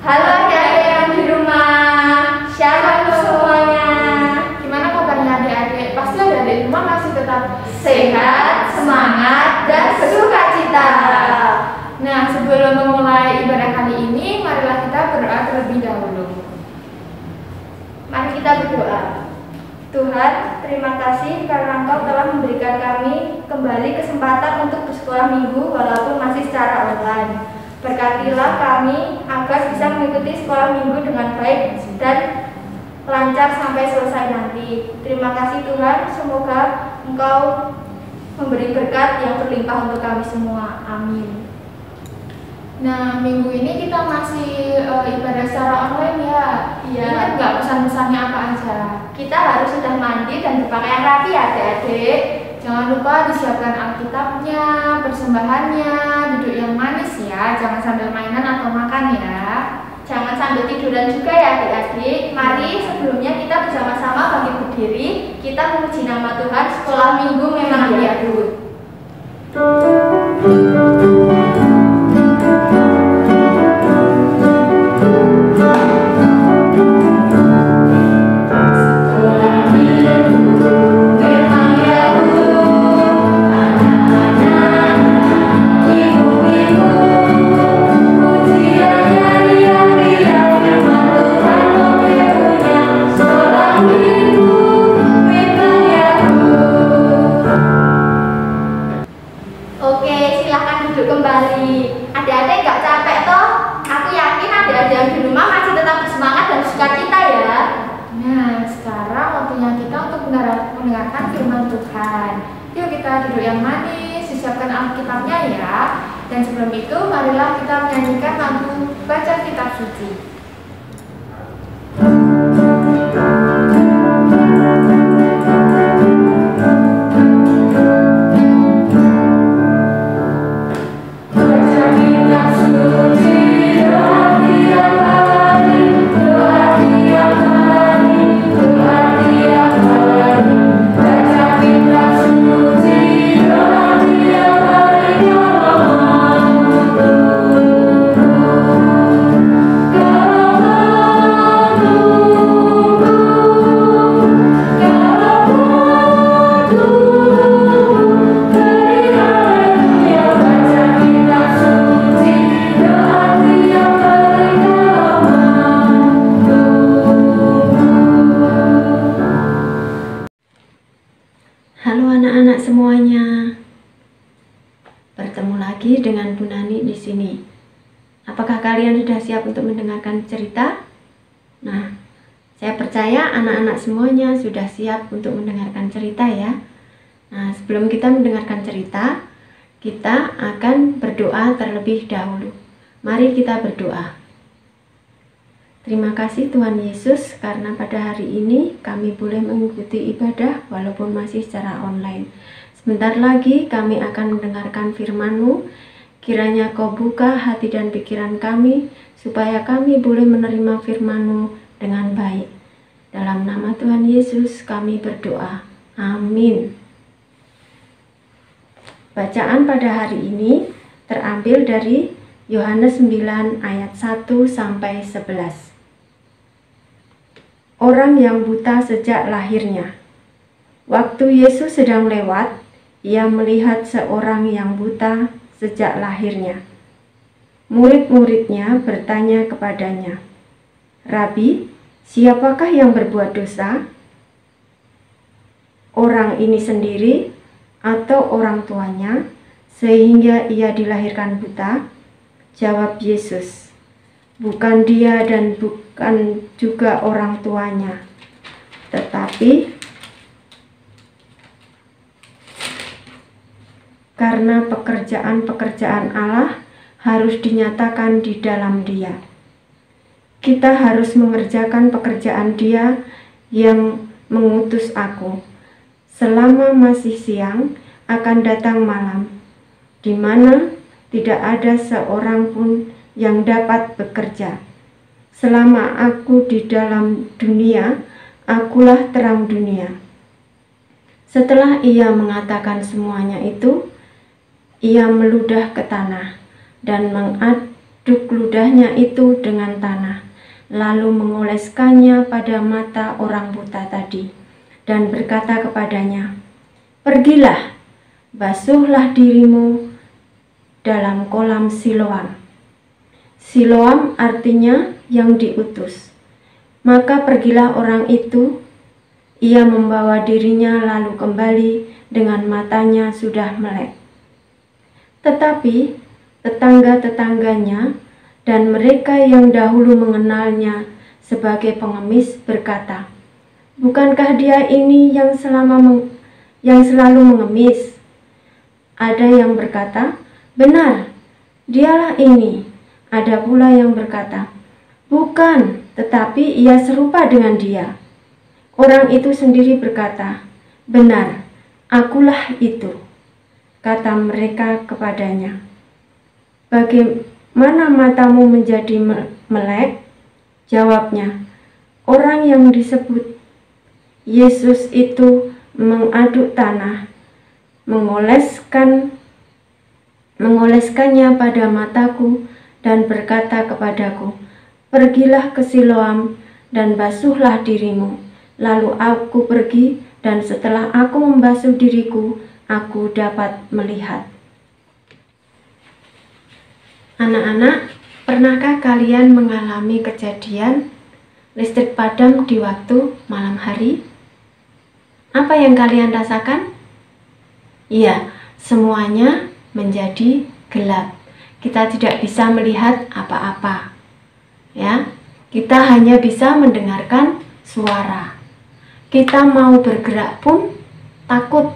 Halo adik-adik yang di rumah, shalom semuanya. Gimana kabarnya adik-adik? Pasti adik-adik di rumah masih tetap Sehat, semangat, dan bersukacita. Nah, sebelum memulai ibadah kali ini, marilah kita berdoa terlebih dahulu. Mari kita berdoa. Tuhan, terima kasih karena Engkau telah memberikan kami kembali kesempatan untuk bersekolah minggu walaupun masih secara online. Berkatilah kami agar bisa mengikuti sekolah minggu dengan baik dan lancar sampai selesai nanti. Terima kasih Tuhan, semoga Engkau memberi berkat yang berlimpah untuk kami semua. Amin. Nah, minggu ini kita masih ibadah secara online ya. Iya. Ingat nggak pesan-pesannya apa aja? Kita harus sudah mandi dan berpakaian rapi ya adik-adik. Jangan lupa disiapkan Alkitabnya, persembahannya, duduk yang manis ya. Jangan sambil mainan atau makan ya. Jangan sambil tiduran juga ya adik-adik. Mari sebelumnya kita bersama-sama bangkit berdiri. Kita memuji nama Tuhan. Sekolah minggu memang diadut. Mendengarkan firman Tuhan. Yuk kita duduk yang manis, disiapkan Alkitabnya ya. Dan sebelum itu marilah kita menyanyikan lagu baca kitab suci. Halo anak-anak semuanya, bertemu lagi dengan Bu Nani di sini. Apakah kalian sudah siap untuk mendengarkan cerita? Nah, saya percaya anak-anak semuanya sudah siap untuk mendengarkan cerita ya. Nah, sebelum kita mendengarkan cerita, kita akan berdoa terlebih dahulu. Mari kita berdoa. Terima kasih Tuhan Yesus karena pada hari ini kami boleh mengikuti ibadah walaupun masih secara online. Sebentar lagi kami akan mendengarkan firman-Mu. Kiranya Kau buka hati dan pikiran kami supaya kami boleh menerima firman-Mu dengan baik. Dalam nama Tuhan Yesus kami berdoa. Amin. Bacaan pada hari ini terambil dari Yohanes 9 ayat 1 sampai 11. Orang yang buta sejak lahirnya. Waktu Yesus sedang lewat, ia melihat seorang yang buta sejak lahirnya. Murid-muridnya bertanya kepadanya, "Rabi, siapakah yang berbuat dosa? Orang ini sendiri atau orang tuanya sehingga ia dilahirkan buta?" Jawab Yesus, "Bukan dia dan bukan juga orang tuanya, tetapi karena pekerjaan-pekerjaan Allah harus dinyatakan di dalam dia. Kita harus mengerjakan pekerjaan Dia yang mengutus aku. Selama masih siang akan datang malam, di mana tidak ada seorang pun yang dapat bekerja. Selama aku di dalam dunia, akulah terang dunia." Setelah ia mengatakan semuanya itu, ia meludah ke tanah dan mengaduk ludahnya itu dengan tanah, lalu mengoleskannya pada mata orang buta tadi, dan berkata kepadanya, "Pergilah, basuhlah dirimu dalam kolam Siloam." Siloam artinya yang diutus. Maka pergilah orang itu, ia membawa dirinya lalu kembali dengan matanya sudah melek. Tetapi tetangga-tetangganya dan mereka yang dahulu mengenalnya sebagai pengemis berkata, "Bukankah dia ini yang selalu mengemis?" Ada yang berkata, "Benar, dialah ini." Ada pula yang berkata, "Bukan, tetapi ia serupa dengan dia." Orang itu sendiri berkata, "Benar, akulah itu." Kata mereka kepadanya, "Bagaimana matamu menjadi melek?" Jawabnya, "Orang yang disebut Yesus itu mengaduk tanah, mengoleskannya pada mataku dan berkata kepadaku, 'Pergilah ke Siloam dan basuhlah dirimu.' Lalu aku pergi, dan setelah aku membasuh diriku, aku dapat melihat." Anak-anak, pernahkah kalian mengalami kejadian listrik padam di waktu malam hari? Apa yang kalian rasakan? Iya, semuanya menjadi gelap. Kita tidak bisa melihat apa-apa. Ya, kita hanya bisa mendengarkan suara. Kita mau bergerak pun takut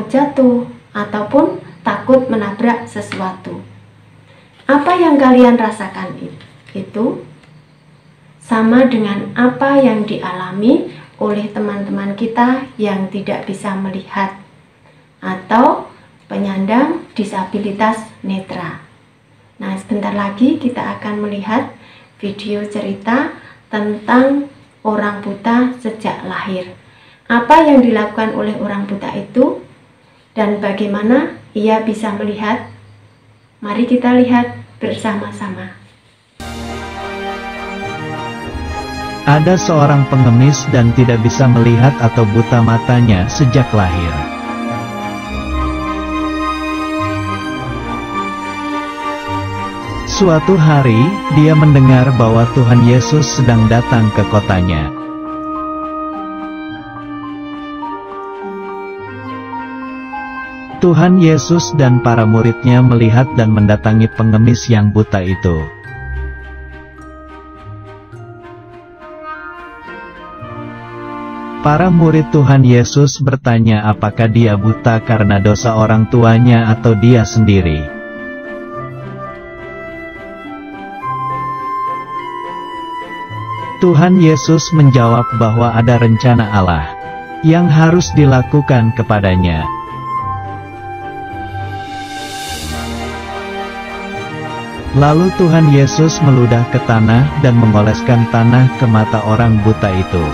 jatuh ataupun takut menabrak sesuatu. Apa yang kalian rasakan itu sama dengan apa yang dialami oleh teman-teman kita yang tidak bisa melihat atau penyandang disabilitas netra. Nah, sebentar lagi kita akan melihat video cerita tentang orang buta sejak lahir. Apa yang dilakukan oleh orang buta itu dan bagaimana ia bisa melihat? Mari kita lihat bersama-sama. Ada seorang pengemis dan tidak bisa melihat atau buta matanya sejak lahir. Suatu hari, dia mendengar bahwa Tuhan Yesus sedang datang ke kotanya. Tuhan Yesus dan para muridnya melihat dan mendatangi pengemis yang buta itu. Para murid Tuhan Yesus bertanya apakah dia buta karena dosa orang tuanya atau dia sendiri. Tuhan Yesus menjawab bahwa ada rencana Allah yang harus dilakukan kepadanya. Lalu Tuhan Yesus meludah ke tanah dan mengoleskan tanah ke mata orang buta itu.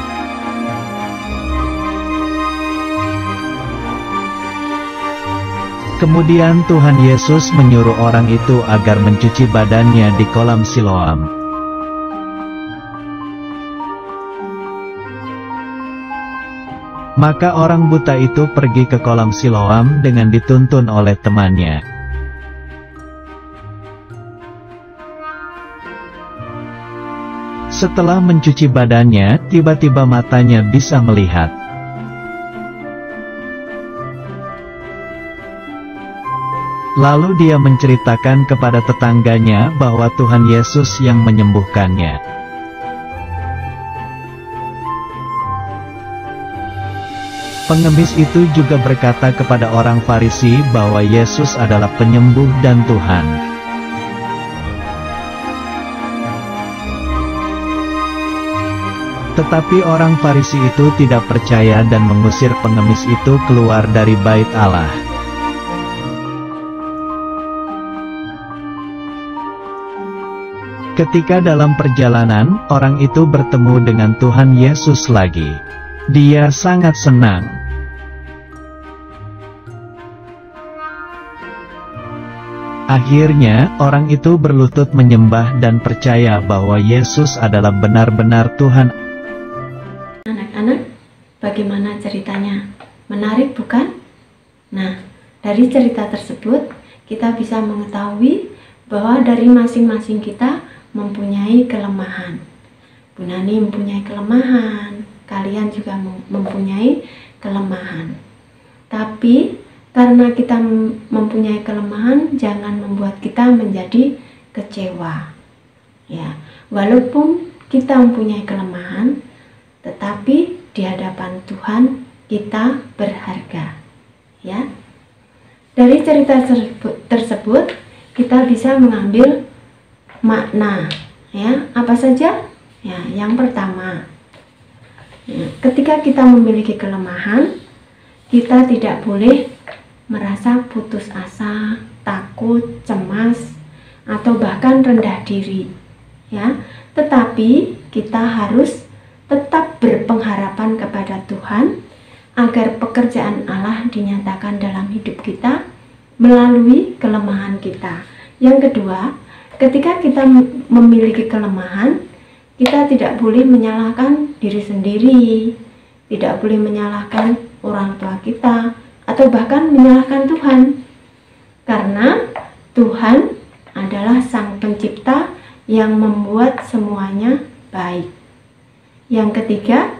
Kemudian Tuhan Yesus menyuruh orang itu agar mencuci badannya di kolam Siloam. Maka orang buta itu pergi ke kolam Siloam dengan dituntun oleh temannya. Setelah mencuci badannya, tiba-tiba matanya bisa melihat. Lalu dia menceritakan kepada tetangganya bahwa Tuhan Yesus yang menyembuhkannya. Pengemis itu juga berkata kepada orang Farisi bahwa Yesus adalah penyembuh dan Tuhan. Tetapi orang Farisi itu tidak percaya dan mengusir pengemis itu keluar dari bait Allah. Ketika dalam perjalanan, orang itu bertemu dengan Tuhan Yesus lagi. Dia sangat senang. Akhirnya, orang itu berlutut menyembah dan percaya bahwa Yesus adalah benar-benar Tuhan. Anak-anak, bagaimana ceritanya? Menarik bukan? Nah, dari cerita tersebut kita bisa mengetahui bahwa dari masing-masing kita mempunyai kelemahan. Bu Nani mempunyai kelemahan, kalian juga mempunyai kelemahan. Tapi karena kita mempunyai kelemahan, jangan membuat kita menjadi kecewa. Ya, walaupun kita mempunyai kelemahan, tetapi di hadapan Tuhan kita berharga. Ya. Dari cerita tersebut kita bisa mengambil makna. Ya, apa saja? Ya, yang pertama, ya, ketika kita memiliki kelemahan, kita tidak boleh merasa putus asa, takut, cemas, atau bahkan rendah diri. Ya, tetapi kita harus tetap berpengharapan kepada Tuhan agar pekerjaan Allah dinyatakan dalam hidup kita melalui kelemahan kita. Yang kedua, ketika kita memiliki kelemahan, kita tidak boleh menyalahkan diri sendiri, tidak boleh menyalahkan orang tua kita, atau bahkan menyalahkan Tuhan. Karena Tuhan adalah Sang Pencipta yang membuat semuanya baik. Yang ketiga,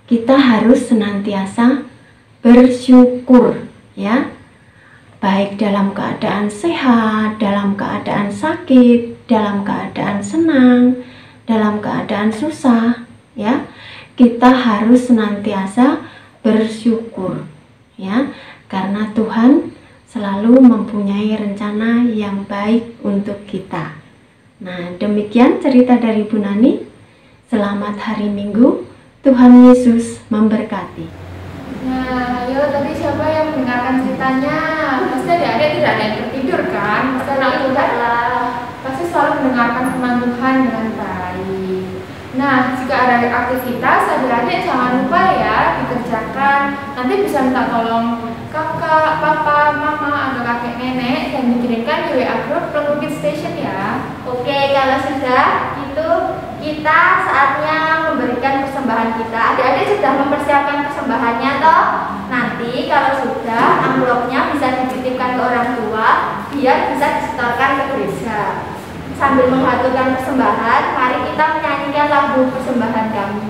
kita harus senantiasa bersyukur, ya. Baik dalam keadaan sehat, dalam keadaan sakit, dalam keadaan senang, dalam keadaan susah, ya. Kita harus senantiasa bersyukur, ya, karena Tuhan selalu mempunyai rencana yang baik untuk kita. Nah, demikian cerita dari Bu Nani. Selamat hari Minggu, Tuhan Yesus memberkati. Nah, ayo tadi siapa yang mendengarkan ceritanya? Pasti adik-adik tidak ada yang tertidur kan? Pasti anak Tuhan lah. Pasti selalu mendengarkan firman Tuhan dengan baik. Nah, jika ada aktivitas, adik-adik jangan lupa ya dikerjakan. Nanti bisa minta tolong kakak, papa, mama, atau kakek nenek dan dikirimkan di WA group Plengukit Station ya. Oke, kalau sudah gitu kita saatnya memberikan persembahan kita. Adik-adik sudah mempersiapkan persembahannya toh? Nanti kalau sudah, amplopnya bisa dititipkan ke orang tua biar bisa disetorkan ke gereja. Sambil mengaturkan persembahan, mari kita menyanyikan lagu persembahan kami.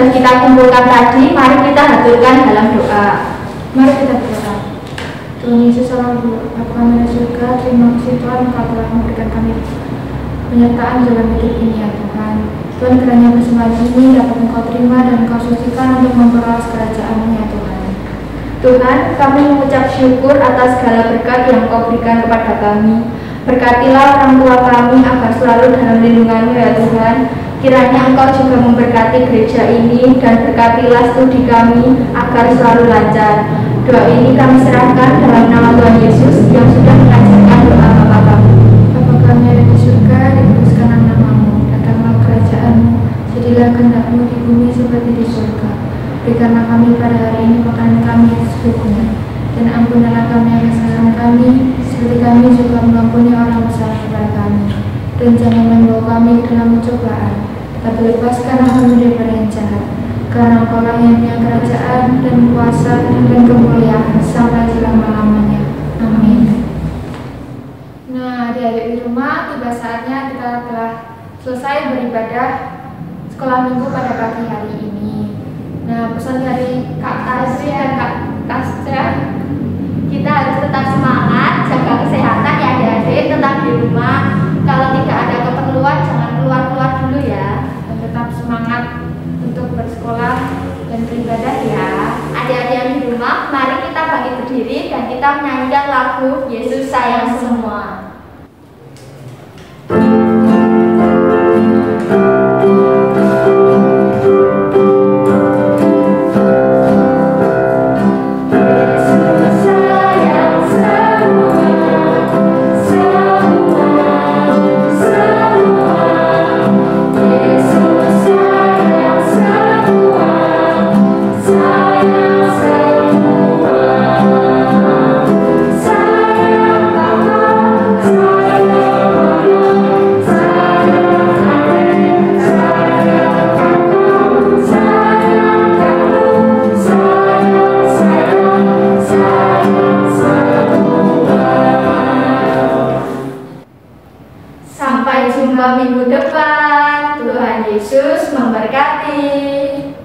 Kita kumpulkan tadi, mari kita haturkan dalam doa. Mari kita berdoa. Tuhan Yesus salam Bapa kami di surga, terima kasih Tuhan Engkau telah memberikan kami penyertaan dalam hidup ini ya Tuhan. Tuhan kiranya persembahan ini dapat Engkau terima dan Engkau sucikan untuk memperoleh kerajaan-Mu ya Tuhan. Tuhan, kami mengucap syukur atas segala berkat yang Engkau berikan kepada kami. Berkatilah orang tua kami agar selalu dalam lindungan-Mu ya Tuhan. Kiranya Engkau juga memberkati gereja ini dan berkatilah studi kami agar selalu lancar. Doa ini kami serahkan dalam nama Tuhan Yesus yang sudah mengajarkan doa Bapa kami. Bapa kami ada di surga, dikuduskanlah nama-Mu, datanglah kerajaan-Mu, jadilah kehendak-Mu di bumi seperti di surga. Berikanlah kami pada hari ini makanan kami yang secukupnya, dan ampunilah kami akan kesalahan kami, seperti kami juga mengampuni orang bersalah kepada kami. Dan jangan membawa kami ke dalam pencobaan, tapi lepaskanlah kami daripada yang jahat. Karena Engkau yang punya kerajaan dan kuasa dan kemuliaan sampai selama-lamanya. Amin. Nah, adik-adik di rumah, tiba saatnya kita telah selesai beribadah sekolah minggu pada pagi hari ini. Nah, pesan dari Kak Tasri dan Kak Kita harus tetap semangat, jaga kesehatan ya adik-adik, tetap di rumah. Kalau tidak ada keperluan jangan keluar-keluar dulu ya. Dan tetap semangat untuk bersekolah dan beribadah ya. Adik-adik yang di rumah, mari kita bangkit berdiri dan kita menyanyikan lagu Yesus Sayang Semua. Sampai jumpa minggu depan. Tuhan Yesus memberkati.